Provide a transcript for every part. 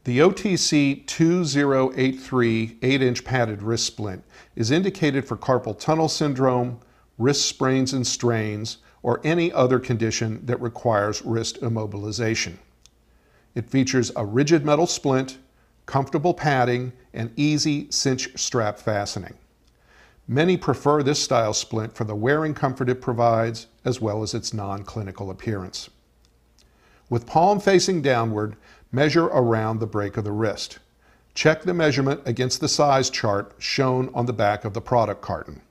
The OTC 2083 8-inch padded wrist splint is indicated for carpal tunnel syndrome, wrist sprains and strains, or any other condition that requires wrist immobilization. It features a rigid metal splint, comfortable padding, and easy cinch strap fastening. Many prefer this style splint for the wearing comfort it provides, as well as its non-clinical appearance. With palm facing downward, measure around the break of the wrist. Check the measurement against the size chart shown on the back of the product carton.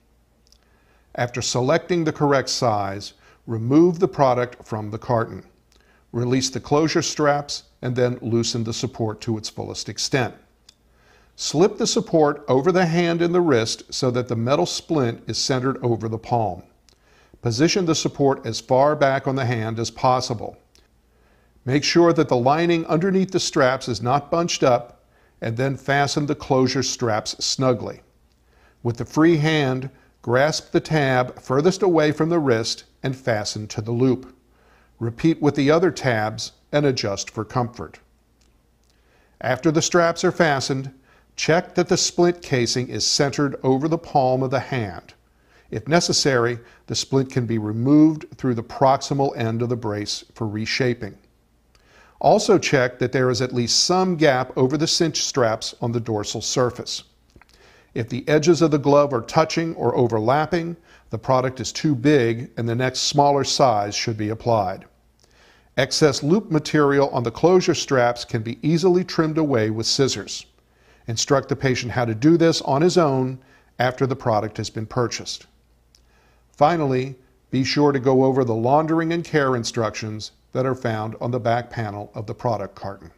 After selecting the correct size, remove the product from the carton. Release the closure straps and then loosen the support to its fullest extent. Slip the support over the hand and the wrist so that the metal splint is centered over the palm. Position the support as far back on the hand as possible. Make sure that the lining underneath the straps is not bunched up, and then fasten the closure straps snugly. With the free hand, grasp the tab furthest away from the wrist and fasten to the loop. Repeat with the other tabs and adjust for comfort. After the straps are fastened, check that the splint casing is centered over the palm of the hand. If necessary, the splint can be removed through the proximal end of the brace for reshaping. Also check that there is at least some gap over the cinch straps on the dorsal surface. If the edges of the glove are touching or overlapping, the product is too big and the next smaller size should be applied. Excess loop material on the closure straps can be easily trimmed away with scissors. Instruct the patient how to do this on his own after the product has been purchased. Finally, be sure to go over the laundering and care instructions that are found on the back panel of the product carton.